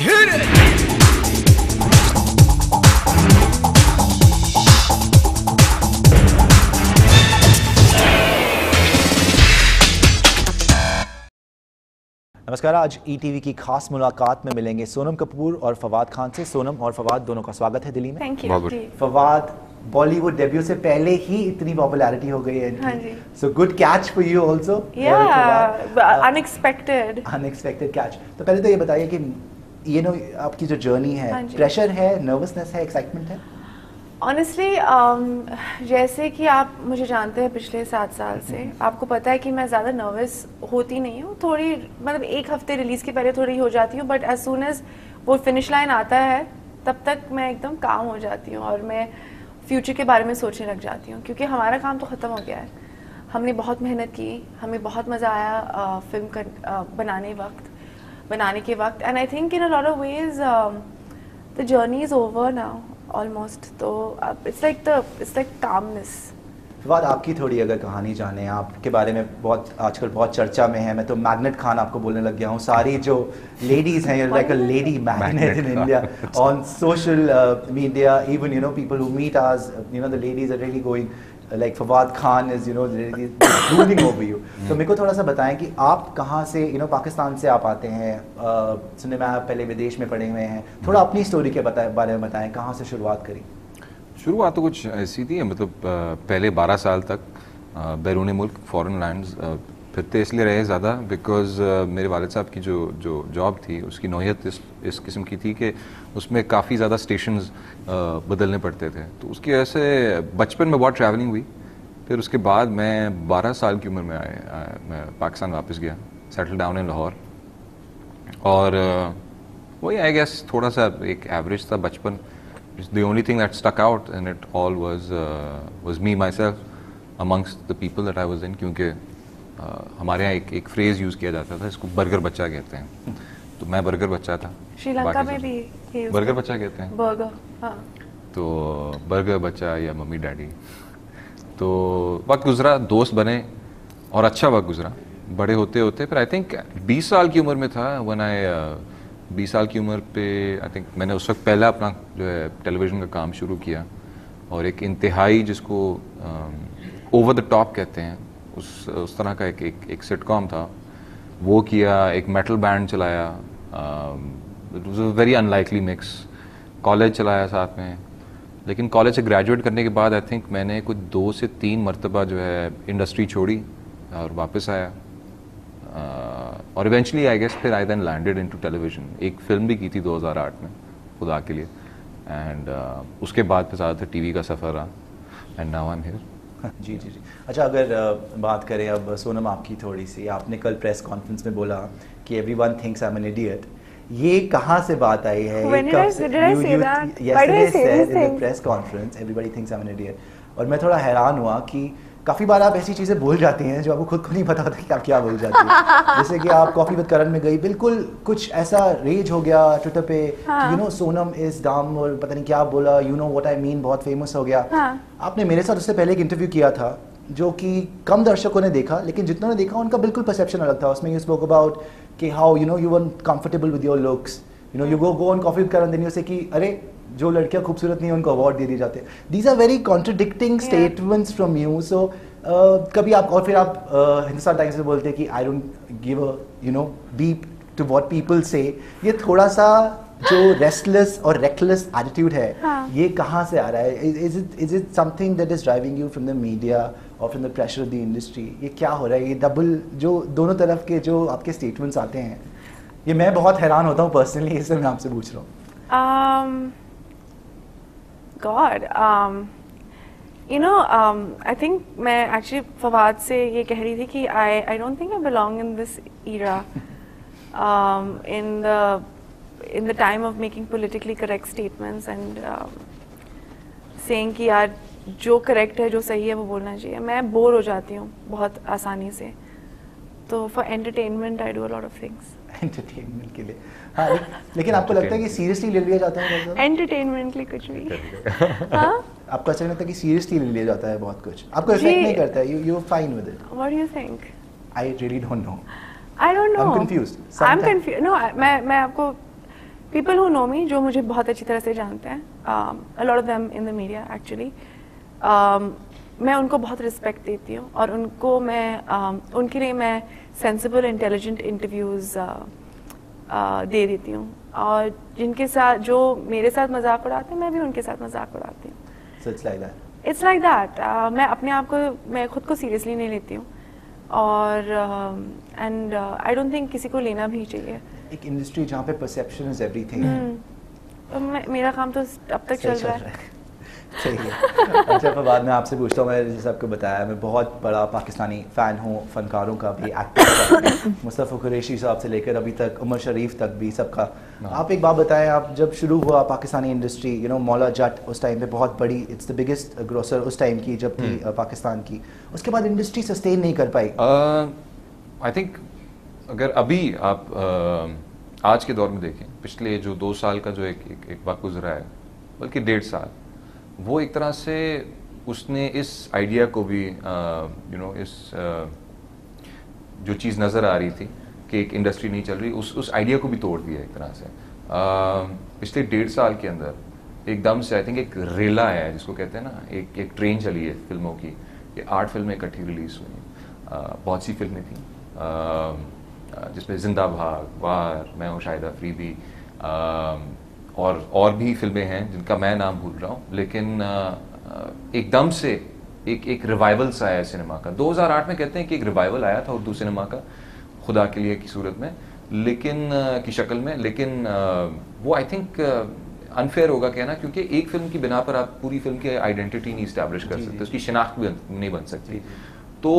नमस्कार। आज ईटीवी की खास मुलाकात में मिलेंगे सोनम कपूर और फवाद खान से। सोनम और फवाद दोनों का स्वागत है दिल्ली में। Thank you. Fawad Bollywood debut से पहले ही इतनी पॉपुलैरिटी हो गई है इनकी। So good catch for you also. Unexpected catch. तो पहले तो ये बताइए कि ये नो आपकी जो जर्नी है, प्रेशर है, नर्वसनेस है, एक्साइटमेंट है? ऑनेस्टली जैसे कि आप मुझे जानते हैं पिछले 7 साल से, आपको पता है कि मैं ज़्यादा नर्वस होती नहीं हूँ। थोड़ी मतलब एक हफ्ते रिलीज़ के पहले थोड़ी हो जाती हूँ, बट एज सून एज वो फिनिश लाइन आता है तब तक मैं एकदम काम हो जाती हूँ और मैं फ्यूचर के बारे में सोचने लग जाती हूँ, क्योंकि हमारा काम तो ख़त्म हो गया है। हमने बहुत मेहनत की, हमें बहुत मज़ा आया फिल्म बनाने के वक्त, and I think in a lot of ways the journey is over now almost. तो इट्स लाइक कामनेस। फवाद, आपकी थोड़ी अगर कहानी जाने, आपके बारे में बहुत आजकल बहुत चर्चा में है। मैं तो मैग्नेट खान आपको बोलने लग गया हूँ। सारी जो लेडीज हैं, you're like a lady magnet in India on social media, even people who meet us, the ladies are really going like Fawad Khan is really drooling over you. तो मेरे को थोड़ा सा बताएं कि आप कहाँ से पाकिस्तान से आप आते हैं, सुनने में आप पहले विदेश में पढ़े हुए हैं। थोड़ा अपनी स्टोरी के बारे में बताएं, कहाँ से शुरुआत करी? शुरुआत तो कुछ ऐसी थी, मतलब पहले 12 साल तक बैरून मुल्क फॉरेन लैंड्स फिरते इसलिए रहे ज़्यादा बिकॉज मेरे वालिद साहब की जो जॉब थी उसकी नौयत इस किस्म की थी कि उसमें काफ़ी ज़्यादा स्टेशंस बदलने पड़ते थे। तो उसकी वजह से बचपन में बहुत ट्रैवलिंग हुई। फिर उसके बाद मैं 12 साल की उम्र में मैं पाकिस्तान वापस गया, सेटल डाउन इन लाहौर। और वही आई गेस थोड़ा सा एक एवरेज था बचपन। The only thing that stuck out in it all was me myself amongst the people that I was in, क्योंकि हमारे यहाँ एक फ्रेज यूज़ किया जाता था, इसको बर्गर बच्चा कहते हैं। तो मैं बर्गर बच्चा था। श्रीलंका में भी बर्गर बच्चा कहते हैं। बर्गर, हाँ। तो बर्गर बच्चा या मम्मी डैडी। तो वक्त गुजरा, दोस्त बने और अच्छा वक्त गुजरा। बड़े होते होते फिर आई थिंक 20 साल की उम्र में था when I 20 साल की उम्र पे आई थिंक मैंने उस वक्त पहला अपना जो है टेलीविज़न का काम शुरू किया, और एक इंतहाई जिसको ओवर द टॉप कहते हैं उस तरह का एक सिटकॉम था, वो किया। एक मेटल बैंड चलाया, it was a very unlikely mix. College चलाया साथ में, लेकिन कॉलेज से ग्रेजुएट करने के बाद आई थिंक मैंने कुछ 2 से 3 मरतबा जो है इंडस्ट्री छोड़ी और वापस आया। और इवेंचुअली आई गेस फिर आई देन लैंडेड इनटू टेलीविज़न। एक फिल्म भी की थी 2008 में खुदा के लिए, एंड उसके बाद फिर ज़्यादातर टीवी का सफ़र रहा, and now I am here. जी। अच्छा, अगर बात करें अब सोनम आपकी थोड़ी सी, आपने कल प्रेस कॉन्फ्रेंस में बोला कि everyone thinks I am an idiot. ये कहाँ से बात आई है? Press conference everybody thinks I am an idiot. और मैं थोड़ा हैरान हुआ कि काफ़ी बार आप ऐसी चीज़ें बोल जाती हैं जो आपको खुद को नहीं पता होता कि आप क्या बोल जाती हैं। जैसे कि आप कॉफ़ी विद करण में गई, बिल्कुल कुछ ऐसा रेज हो गया ट्विटर पे, सोनम इज डम और पता नहीं क्या बोला, व्हाट आई मीन, बहुत फेमस हो गया। आपने मेरे साथ उससे पहले एक इंटरव्यू किया था जो कि कम दर्शकों ने देखा, लेकिन जितनों ने देखा उनका बिल्कुल परसेप्शन अलग था। उसमें यू स्पोक अबाउट कि how you were comfortable with your looks, you go on coffee with Karan, then you say कि अरे जो लड़कियां खूबसूरत नहीं है उनको अवार्ड दे दिए जाते हैं। These are very contradicting statements from you. So कभी आप और फिर आप हिंदुस्तान टाइम्स में बोलते हैं कि I don't give a beep to what people say. ये थोड़ा सा जो रेस्टलेस और रेकलेस एटीट्यूड है, ये कहाँ से आ रहा है? Is it something that is driving you from the media और from the pressure of the industry? ये क्या हो रहा है? ये डबल जो दोनों तरफ के जो आपके स्टेटमेंट्स आते हैं, ये मैं बहुत हैरान होता हूँ पर्सनली, इसलिए मैं आपसे पूछ रहा हूँ। God, I think मैं actually फवाद से ये कह रही थी कि I don't think I belong in this era, in the time of making politically correct statements and saying कि यार जो correct है, जो सही है वो बोलना चाहिए। मैं बोर हो जाती हूँ बहुत आसानी से, तो for entertainment I do a lot of things. Entertainment के लिए, हाँ। लेकिन आपको लगता है कि सीरियसली ले लिया जाता है? एंटरटेनमेंट के लिए कुछ भी। आपको अच्छा लगता है कि सीरियसली ले लिया जाता है बहुत कुछ? आपको इफेक्ट नहीं करता है? You are fine with it? What do you think? I really don't know. I don't know. I am confused. No, मैं आपको People who know me, जो मुझे बहुत अच्छी तरह से जानते हैं, a lot of them in the media actually, मैं उनको बहुत रिस्पेक्ट देती हूँ और उनको मैं उनके लिए मैं सेंसिबल इंटेलिजेंट इंटरव्यूज़ दे देती हूँ, और जिनके साथ जो मेरे साथ मजाक उड़ाते हैं मैं भी उनके साथ मजाक उड़ाती हूँ. So it's like that. It's like that. मैं अपने आप को, मैं खुद को सीरियसली नहीं लेती हूँ, और एंड आई डोंट थिंक किसी को लेना भी चाहिए. एक इंडस्ट्री जहाँ पे परसेप्शन इज एवरीथिंग. मेरा काम तो अब तक चल रहा है. सही है. अच्छा, बाद में आपसे पूछता हूँ, मैंने जैसे आपको बताया मैं बहुत बड़ा पाकिस्तानी फ़ैन हूँ, फ़नकारों का भी, एक्टर का, मुस्तफ़ा कुरैशी साहब से लेकर अभी तक उमर शरीफ तक भी सबका. आप एक बात बताएं, आप जब शुरू हुआ Pakistani industry, you know Maula Jatt उस टाइम पे बहुत बड़ी, इट्स द बिगेस्ट ग्रोसर उस टाइम की जब थी पाकिस्तान की, उसके बाद इंडस्ट्री सस्टेन नहीं कर पाई. आई थिंक अगर अभी आप आज के दौर में देखें, पिछले जो 2 साल का जो एक वक्त गुजरा है, बल्कि 1.5 साल, वो एक तरह से उसने इस आइडिया को भी यू नो इस जो चीज़ नज़र आ रही थी कि एक इंडस्ट्री नहीं चल रही, उस आइडिया को भी तोड़ दिया एक तरह से. पिछले 1.5 साल के अंदर एकदम से आई थिंक एक रेला है जिसको कहते हैं ना, एक ट्रेन चली है फिल्मों की. ये 8 फिल्में इकट्ठी रिलीज़ हुई, बहुत सी फिल्में थी जिसमें जिंदा भाग, वार, मैं हूँ शाहिद अफरीदी, और भी फिल्में हैं जिनका मैं नाम भूल रहा हूँ, लेकिन एकदम से एक रिवाइवल सा आया सिनेमा का. 2008 में कहते हैं कि एक रिवाइवल आया था उर्दू सिनेमा का, खुदा के लिए की सूरत में, लेकिन की शक्ल में, लेकिन वो आई थिंक अनफेयर होगा कहना, क्योंकि एक फिल्म की बिना पर आप पूरी फिल्म की आइडेंटिटी नहीं इस्टेब्लिश कर सकते, उसकी शिनाख्त भी नहीं बन सकती. तो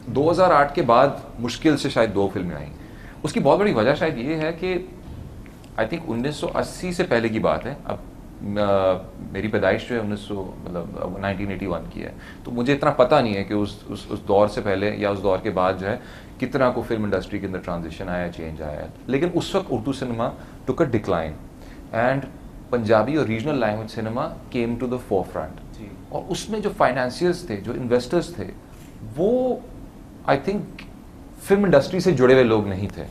2008 के बाद मुश्किल से शायद 2 फिल्में आई. उसकी बहुत बड़ी वजह शायद ये है कि आई थिंक 1980 से पहले की बात है. अब मेरी पैदाइश जो है 1981 की है, तो मुझे इतना पता नहीं है कि उस दौर से पहले या उस दौर के बाद जो है कितना को फिल्म इंडस्ट्री के अंदर ट्रांजिशन आया, चेंज आया. लेकिन उस वक्त Urdu cinema took a decline and Punjabi और regional language cinema came to the forefront. और उसमें जो फाइनेंशियर्स थे, जो इन्वेस्टर्स थे, वो आई थिंक फिल्म इंडस्ट्री से जुड़े हुए लोग नहीं थे.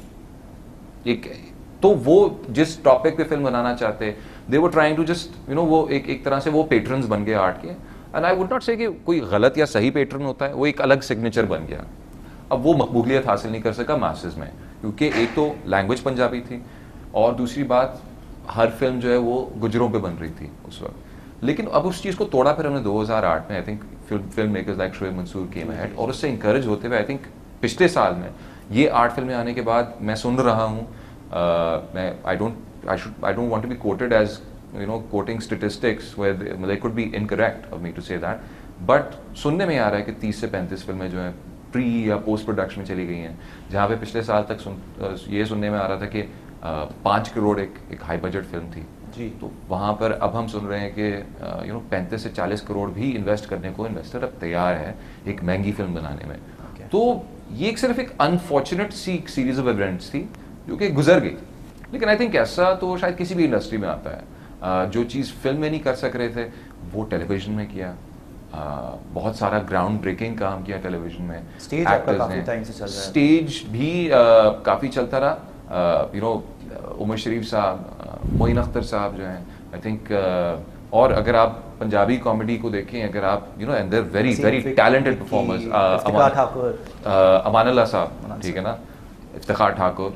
तो वो जिस टॉपिक पे फिल्म बनाना चाहते, they were trying to just you know, वो एक तरह से वो पेट्रन्स बन गए आर्ट के. एंड आई वुड नॉट से कि कोई गलत या सही पेट्रन होता है, वो एक अलग सिग्नेचर बन गया. अब वो मकबूलियत हासिल नहीं कर सका मासेस में, क्योंकि एक तो लैंग्वेज पंजाबी थी, और दूसरी बात हर फिल्म जो है वो गुजरों पे बन रही थी उस वक्त. लेकिन अब उस चीज़ को तोड़ा फिर हमने 2008 में. I think film makers like Shoaib Mansoor came ahead, और उससे इंकरेज होते हुए आई थिंक पिछले साल में ये 8 फिल्में आने के बाद मैं सुन रहा हूँ, मैं I don't want to be quoted as you know quoting statistics where they could be incorrect of me to say that, but सुनने में आ रहा है कि 30 से 35 फिल्में जो हैं प्री या पोस्ट प्रोडक्शन में चली गई हैं, जहाँ पे पिछले साल तक ये सुनने में आ रहा था कि 5 करोड़ एक हाई बजट फिल्म थी जी. तो वहाँ पर अब हम सुन रहे हैं कि यू नो 35 से 40 करोड़ भी इन्वेस्ट करने को इन्वेस्टर अब तैयार है एक महंगी फिल्म बनाने में. तो ये एक सिर्फ एक अनफॉर्चुनेट सी सीरीज ऑफ इवेंट्स थी जो कि गुजर गई. लेकिन आई थिंक ऐसा तो शायद किसी भी इंडस्ट्री में आता है. जो चीज़ फिल्म में नहीं कर सक रहे थे वो टेलीविजन में किया. बहुत सारा ग्राउंड ब्रेकिंग काम किया टेलीविजन में. स्टेज आपका काफी टाइम से चल रहा है. स्टेज भी काफ़ी चलता रहा. यू नो उमर शरीफ साहब, मोइन अख्तर साहब जो हैं, आई थिंक, और अगर आप पंजाबी कॉमेडी को देखें, अगर आप you know and they're very talented performers, Amanullah साहब, ठीक है ना, इफ्तिखार ठाकुर,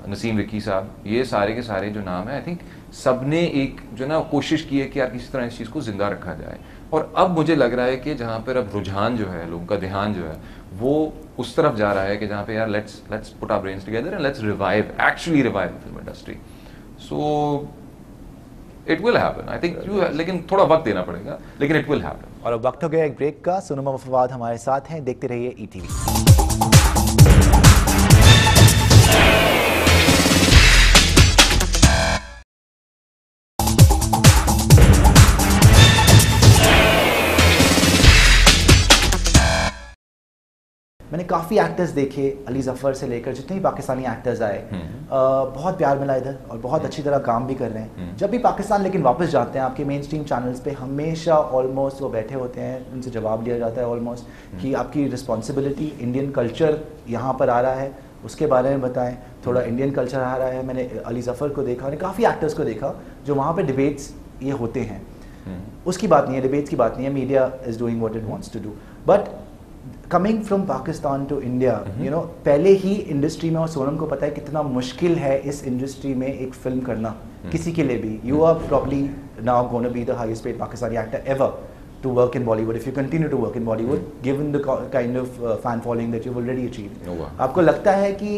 नसीम विक्की साहब, ये सारे के सारे जो नाम है, आई थिंक सबने एक जो ना कोशिश की है कि यार किसी तरह इस चीज़ को जिंदा रखा जाए. और अब मुझे लग रहा है कि जहाँ पर अब रुझान जो है, लोगों का ध्यान जो है वो उस तरफ जा रहा है कि जहाँ पे यार let's put our brains together and let's actually revive film industry. So it will happen I think. लेकिन थोड़ा वक्त देना पड़ेगा, लेकिन इट विल हैपन. और अब वक्त हो गया एक ब्रेक का. सोनम फवाद हमारे साथ हैं, देखते रहिए ETV. मैंने काफ़ी एक्टर्स देखे, अली ज़फ़र से लेकर जितने भी पाकिस्तानी एक्टर्स आए, बहुत प्यार मिला इधर और बहुत अच्छी तरह काम भी कर रहे हैं. जब भी पाकिस्तान लेकिन वापस जाते हैं आपके मेन स्ट्रीम चैनल्स पे हमेशा ऑलमोस्ट वो बैठे होते हैं, उनसे जवाब लिया जाता है ऑलमोस्ट कि आपकी रिस्पॉन्सिबिलिटी, इंडियन कल्चर यहाँ पर आ रहा है उसके बारे में बताएं। थोड़ा इंडियन कल्चर आ रहा है, मैंने अली ज़फ़र को देखा, मैंने काफ़ी एक्टर्स को देखा जो वहाँ पे डिबेट्स ये होते हैं, उसकी बात नहीं है, डिबेट्स की बात नहीं है, media is doing what it wants to do, but coming from Pakistan to India, you know, पहले ही इंडस्ट्री में, और सोनम को पता है कितना मुश्किल है इस इंडस्ट्री में एक फिल्म करना किसी के लिए भी। You are probably now gonna be the highest paid Pakistani actor ever to work in Bollywood, if you continue to work in Bollywood, given the kind of fan following that you've already achieved. आपको लगता है कि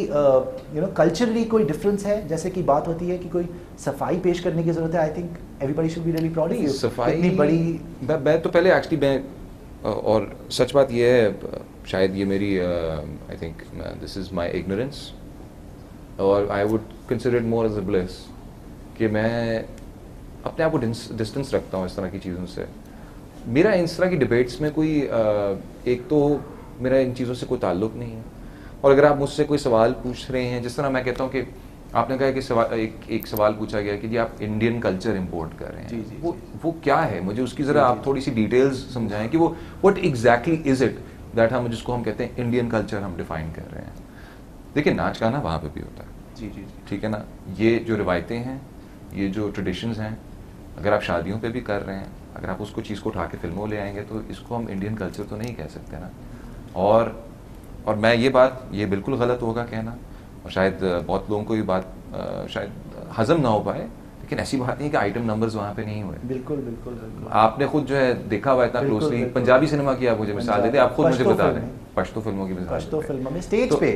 you know culturally कोई difference है, जैसे कि बात होती है कि कोई सफाई पेश करने की जरूरत है? I think everybody should be really proud of you. सफाई इतनी बड़ी, मैं तो पहले एक्चुअली मैं और सच बात ये है, शायद ये मेरी I think this is my ignorance, और I would consider it more as a bless कि मैं अपने आप को डिस्टेंस रखता हूँ इस तरह की चीज़ों से। मेरा इस तरह की डिबेट्स में कोई एक तो मेरा इन चीज़ों से कोई ताल्लुक नहीं है, और अगर आप मुझसे कोई सवाल पूछ रहे हैं, जिस तरह मैं कहता हूँ कि आपने कहा कि एक सवाल पूछा गया कि जी आप इंडियन कल्चर इंपोर्ट कर रहे हैं, जी, वो क्या है, मुझे उसकी ज़रा आप थोड़ी सी डिटेल्स समझाएं कि वो what exactly is it that हम जिसको हम कहते हैं इंडियन कल्चर हम डिफाइन कर रहे हैं। देखिए नाच गाना वहाँ पे भी होता है, जी जी, ठीक है ना, ये जो रिवायतें हैं, ये जो ट्रेडिशंस हैं, अगर आप शादियों पे भी कर रहे हैं, अगर आप उसको चीज़ को उठा के फिल्मों ले आएंगे तो इसको हम इंडियन कल्चर तो नहीं कह सकते ना। और मैं ये बिल्कुल गलत होगा कहना, और शायद बहुत लोगों को ये बात शायद हजम ना हो पाए, लेकिन ऐसी बात नहीं कि आइटम नंबर्स वहाँ पे नहीं हुए। बिल्कुल बिल्कुल बिल्कुल। आपने खुद जो है देखा हुआ इतना क्लोजली, पंजाबी सिनेमा की आप मुझे मिसाल देते, आप खुद मुझे बता दें, पश्तो फिल्मों की मिसाल, पश्तो फिल्मों में स्टेज पे,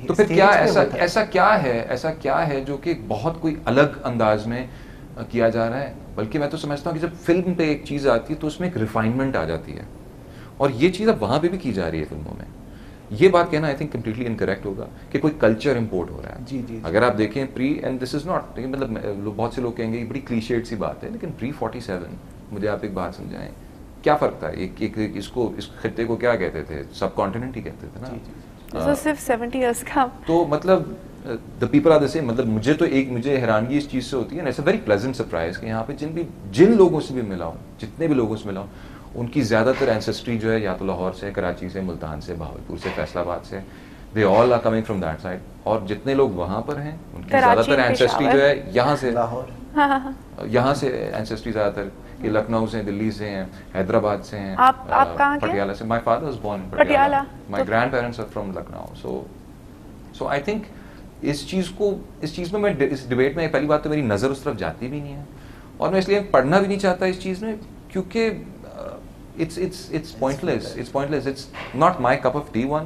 तो फिर क्या ऐसा क्या है जो कि बहुत कोई अलग अंदाज में किया जा रहा है? बल्कि मैं तो समझता हूँ कि जब फिल्म पे एक चीज़ आती है तो उसमें एक रिफाइनमेंट आ जाती है, और ये चीज़ अब वहाँ पे भी की जा रही है फिल्मों में। ये बात कहना आई थिंक कम्प्लीटली इनकरेक्ट होगा कि कोई कल्चर इंपोर्ट हो रहा है। जी। अगर आप देखें pre, and this is not, मतलब बहुत से लोग कहेंगे ये बड़ी क्लीशेड सी बात है, लेकिन प्री 47 मुझे आप एक बात समझाएं, क्या फ़र्क था? इस खित्ते को क्या कहते थे? सब कॉन्टिनेंट ही कहते थे ना। तो सिर्फ 70 इयर्स का, तो मतलब the people are the same. मतलब मुझे हैरानगी इस चीज़ से होती है, it's a very pleasant surprise कि यहाँ पे जिन लोगों से भी मिला हूँ, जितने भी लोगों से मिला हूँ, उनकी ज़्यादातर एंसेस्ट्री जो है या तो लाहौर से, कराची से, मुल्तान से, बहावलपुर से, फैसलाबाद से, they all are coming from that side. और जितने लोग वहाँ पर हैं उनकी ज़्यादातर एंसेस्ट्री जो है यहाँ से, यहाँ से एंसेस्ट्री ज़्यादातर कि लखनऊ से, दिल्ली से हैं, हैदराबाद से हैं, आप कहाँ के? पटियाला से। My father was born in Patiala, my grandparents are from Lucknow. So I think इस चीज़ में मैं इस डिबेट में पहली बात तो मेरी नज़र उस तरफ जाती भी नहीं है, और मैं इसलिए पढ़ना भी नहीं चाहता इस चीज़ में, क्योंकि it's pointless, it's not my cup of tea one,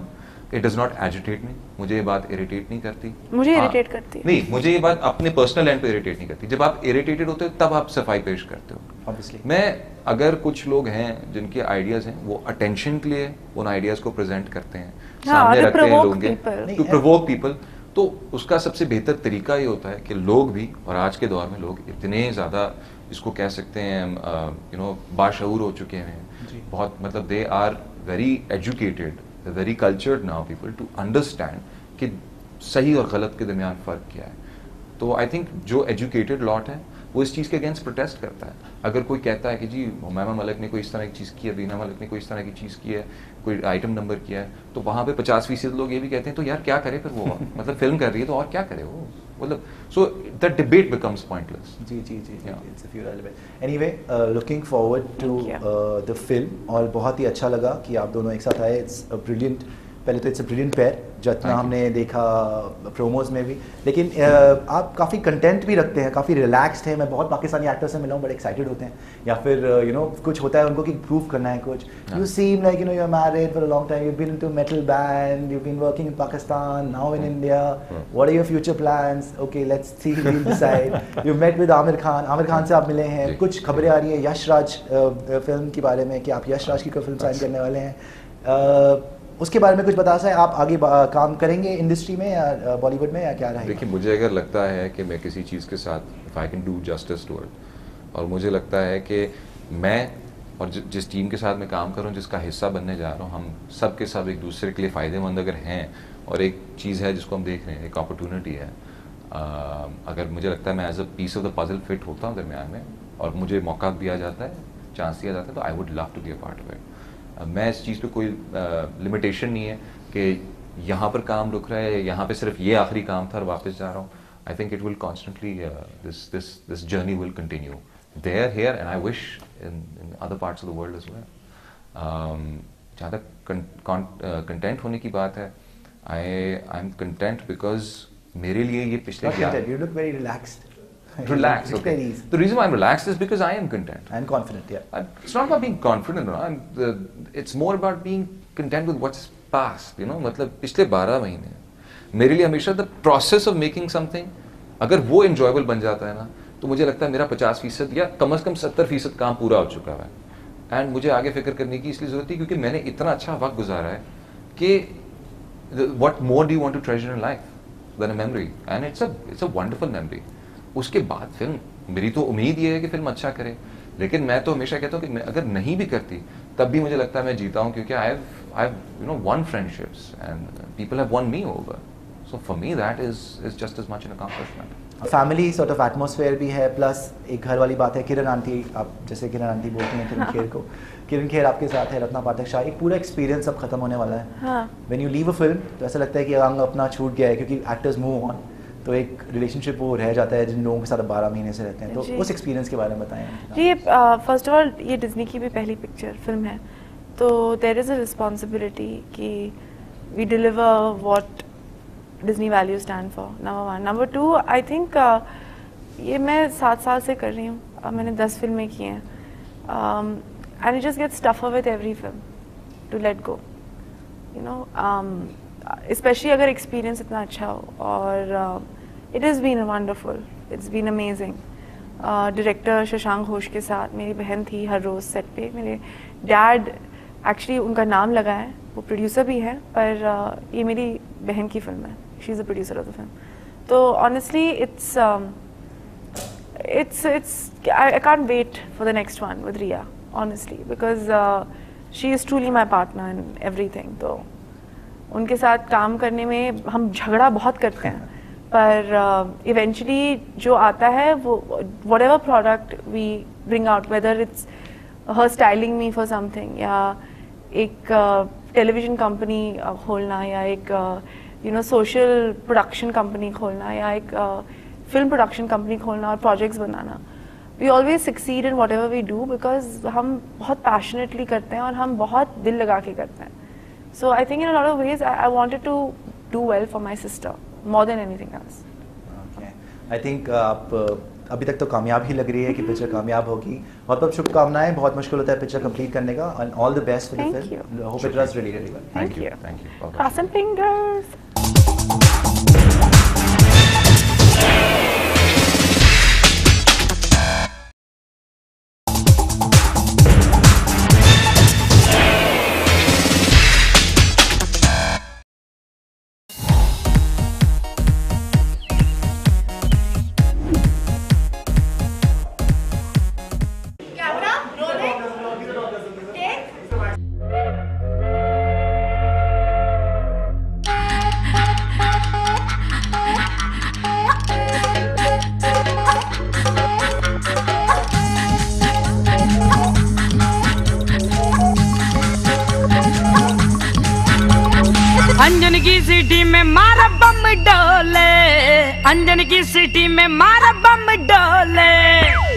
it does not agitate me, मुझे ये बात इरिटेट नहीं करती, मुझे इरिटेट करती है। नहीं, मुझे ये बात अपने पर्सनल एंड पे इरिटेट नहीं करती। जब आप इरिटेटेड होते हो तब आप सफाई पेश करते हो। Obviously. मैं अगर कुछ लोग हैं जिनके आइडियाज हैं, वो अटेंशन के लिए उन आइडियाज को प्रेजेंट करते हैं, सामने रखते हैं लोगों के, टू प्रोवोक पीपल, तो उसका सबसे बेहतर तरीका ये होता है कि लोग भी, और आज के दौर में लोग इतने ज़्यादा इसको कह सकते हैं बाशऊर हो चुके हैं, बहुत, मतलब they are very educated, very cultured now people to understand कि सही और गलत के दरमियान फ़र्क क्या है। तो आई थिंक जो एजुकेटेड लॉट है वो इस चीज़ के अगेंस्ट प्रोटेस्ट करता है। अगर कोई कहता है कि जी हुमैमा मलिक ने कोई इस तरह की चीज़ की है, बीना मलिक ने कोई इस तरह की चीज़ की है, कोई आइटम नंबर किया है, तो वहाँ पे 50% लोग ये भी कहते हैं तो यार क्या करे फिर वो मतलब फिल्म कर रही है तो और क्या करे वो, मतलब so the debate becomes pointless. जी it's a few relevant. Anyway, looking forward to the film, और बहुत ही अच्छा लगा कि आप दोनों एक साथ आए। इट्स अ ब्रिलियंट, पहले तो इट्स अ ब्रिलियंट पेयर जितना हमने देखा प्रोमोज में भी, लेकिन आप काफ़ी कंटेंट भी रखते हैं, काफ़ी रिलैक्स्ड हैं। मैं बहुत पाकिस्तानी एक्टर्स से मिला हूँ, बड़े एक्साइटेड होते हैं, या फिर कुछ होता है उनको कि प्रूव करना है कुछ। You seem like you are married for a long time, you been into metal band, you been working in Pakistan, now in India, what are your future plans? Okay, let's see, we'll decide. You met with Aamir Khan से आप मिले हैं, कुछ खबरें आ रही है Yash Raj film के बारे में कि आप यश राज की कोई फिल्म साइन करने वाले हैं, उसके बारे में कुछ बता सकते हैं? आप आगे काम करेंगे इंडस्ट्री में या बॉलीवुड में, या क्या रहेगा? देखिए, मुझे अगर लगता है कि मैं किसी चीज़ के साथ if I can do justice to it, और मुझे लगता है कि मैं और जिस टीम के साथ मैं काम कर रहा हूँ, जिसका हिस्सा बनने जा रहा हूँ, हम सब के सब एक दूसरे के लिए फ़ायदेमंद अगर हैं, और एक चीज़ है जिसको हम देख रहे हैं, एक अपॉर्चुनिटी है, अगर मुझे लगता है मैं as a piece of the puzzle fit होता हूँ दरमियान में, और मुझे मौका दिया जाता है, चांस दिया जाता है, तो I would love to be a part of it. मैं इस चीज़ पे कोई लिमिटेशन नहीं है कि यहाँ पर काम रुक रहा है, यहाँ पे सिर्फ ये आखिरी काम था और वापस जा रहा हूँ. I think it will constantly this journey will continue there, here, and I wish in other parts of the world as well. जहाँ तक content होने की बात है, I'm content because मेरे लिए ये पिछले You look very relaxed. Relaxed. Okay. The reason why I'm relaxed is because I am content. And confident, yeah. It's not about being confident. No? It's more about being content with what's past. You know, मतलब पिछले 12 महीने मेरे लिए हमेशा the process of making something, अगर वो enjoyable बन जाता है ना, तो मुझे लगता है मेरा 50% या कम से कम 70% काम पूरा हो चुका है. एंड मुझे आगे फिक्र करने की इसलिए जरूरत है क्योंकि मैंने इतना अच्छा वक्त गुजारा है कि what more do you want to treasure in life than a memory? And it's a wonderful memory. उसके बाद फिल्म, मेरी तो उम्मीद ये है कि फिल्म अच्छा करे, लेकिन मैं तो हमेशा कहता हूँ कि मैं अगर नहीं भी करती तब भी मुझे लगता है मैं जीता हूँ क्योंकि I've won friendships and people have won me over. So for me that is just as much an accomplishment. Family sort of atmosphere भी है, प्लस एक घर वाली बात है. किरण आंटी, आप जैसे किरण आंटी बोलती हैं किरण खेर को, किरण खेर आपके साथ है, रत्ना पाठक शाह, एक पूरा एक्सपीरियंस अब खत्म होने वाला है. When you leave a film तो ऐसा लगता है कि अंग अपना छूट गया है क्योंकि एक्टर्स मूव ऑन, तो एक रिलेशनशिप वो रह जाता है जिन लोगों के साथ 12 महीने से रहते हैं. तो उस एक्सपीरियंस के बारे में बताएं. जी, फर्स्ट ऑफ ऑल ये डिज्नी की भी पहली फिल्म है, तो देयर इज़ अ रिस्पॉन्सिबिलिटी कि we deliver what Disney value stand for, number 1. Number 2, I think ये मैं 7 साल से कर रही हूँ, मैंने 10 फिल्में की हैं, and it just gets tougher with every film to let go, you know, specially अगर एक्सपीरियंस इतना अच्छा हो. और it has been wonderful, it's been amazing. Director Shashank Ghosh के साथ मेरी बहन थी हर रोज़ सेट पे. मेरे डैड एक्चुअली उनका नाम लगा है, वो प्रोड्यूसर भी है, पर ये मेरी बहन की फिल्म है, she is the producer of the film. तो honestly it's I can't wait for the next one with Riya, honestly, because she is truly my partner in everything. तो उनके साथ काम करने में हम झगड़ा बहुत करते हैं, पर इवेंचुअली जो आता है वो whatever product we bring out, whether it's her styling me for something, या एक टेलीविजन कंपनी खोलना, या एक सोशल प्रोडक्शन कंपनी खोलना, या एक फिल्म प्रोडक्शन कंपनी खोलना और प्रोजेक्ट्स बनाना, we always succeed in whatever we do because हम बहुत पैशनेटली करते हैं और हम बहुत दिल लगा के करते हैं. So I think in a lot of ways I wanted to do well for my sister more than anything else. Okay. I think आप अभी तक तो कामयाब ही लग रही है कि पिक्चर कामयाब होगी. बहुत बहुत शुभकामनाएं. बहुत मुश्किल होता है पिक्चर कंप्लीट करने का. And all the best for the film. Thank you. Hope it does really well. Thank you. Thank you. Crossing fingers. अंजन की सिटी में मारा बम डोले, अंजन की सिटी में मारा बम डोले.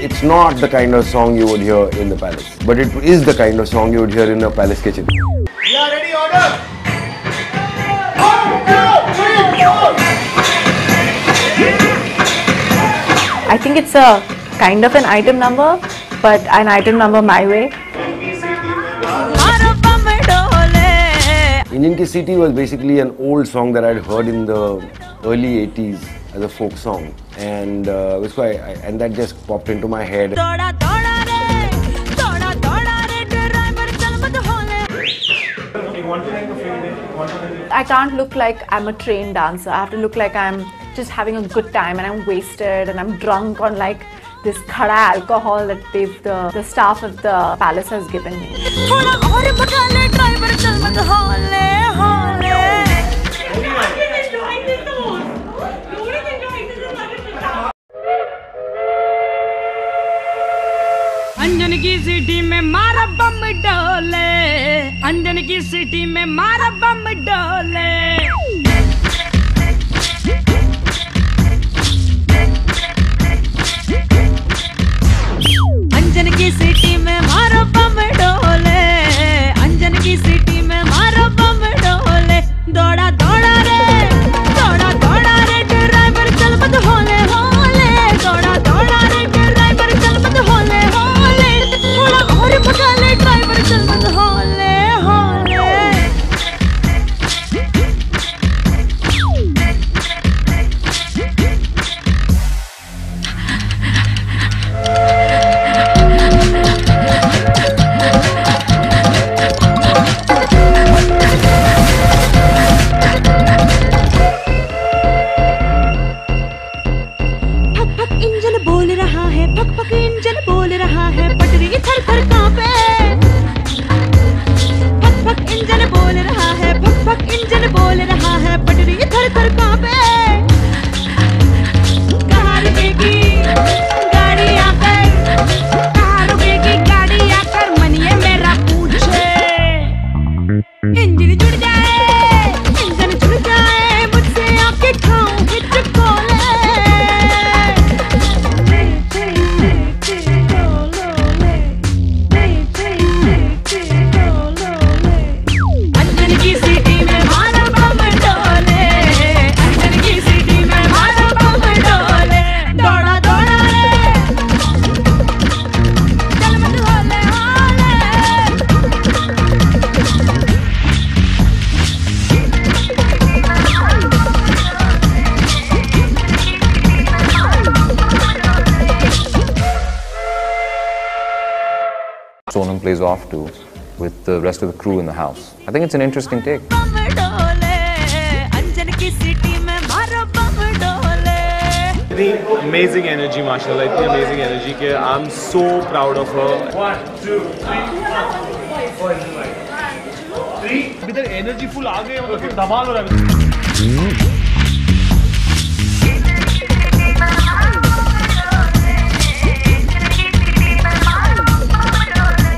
It's not the kind of song you would hear in the palace, but it is the kind of song you would hear in a palace kitchen. We are ready, order. I think it's a kind of an item number, but an item number my way. मारा बम डोले. Injan Ki City was basically an old song that I'd heard in the early 80s as a folk song, and and that just popped into my head. थोड़ा थोड़ा रे driver चल मत होले. I can't look like I'm a trained dancer. I have to look like I'm just having a good time and I'm wasted and I'm drunk on like this khada alcohol that the staff of the palace has given me. थोड़ा और बता ले driver चल मत होले होले. अंजन की city में मारा बम डोले, अंजन की सिटी में मारा बम डोले. भक भक इंजन बोल रहा है, पटरी थर थर कांपे। भक भक इंजन बोल रहा है, भक भक इंजन बोल रहा है, पटरी थर थर कांपे। कहाँ रुकेगी गाड़ी आकर, कहाँ रुकेगी गाड़ी आकर, मन ये मेरा पूछे। इंजन जुड़ जाए, इंजन जुड़ जाए, मुझसे आके खाऊं हिचकोले। अंजन की सीटी में मारो बम डोले, अंजन की सीटी में मारो बम डोले। दौड़ा दौड़ा रे, चल मत होले होले। Sonam plays off to with the rest of the crew in the house. I think it's an interesting take. बम डोले, अंजन की सीटी में मारो बम डोले। इतनी amazing energy, माशाल्लाह, इतनी amazing energy कि I'm so proud of her. 1, 2, 3. इधर energy full आ गए, मतलब धमाल हो रहा है।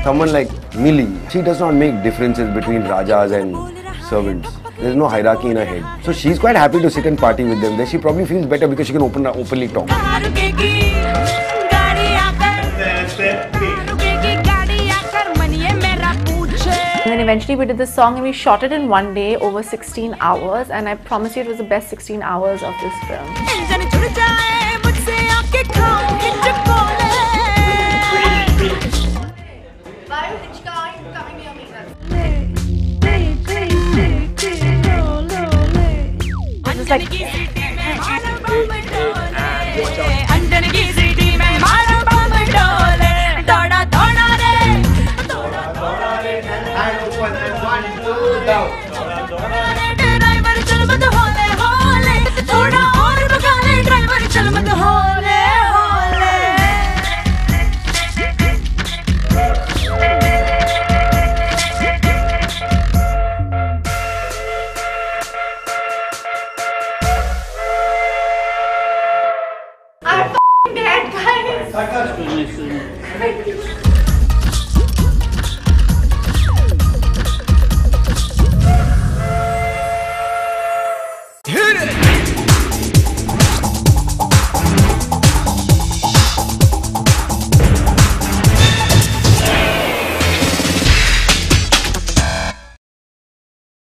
Someone like Millie, she does not make differences between Rajas and servants. There's no hierarchy in her head. So she's quite happy to sit and party with them. Then she probably feels better because she can openly talk. कहाँ रुकेगी गाड़ी आकर, कहाँ रुकेगी गाड़ी आकर, मन ये मेरा पूछे। And then eventually we did this song and we shot it in one day over 16 hours, and I promise you it was the best 16 hours of this film. Engine जुड़ जाए, मुझसे आके खाऊं हिचकोले। It's like अंजन की सीटी में मारो बम डोले। दौड़ा दौड़ा रे, दौड़ा दौड़ा रे, ड्राइवर चल मत होले होले। थोड़ा और भगा ले ड्राइवर, चल मत होले होले। I'm f***ing dead, guys.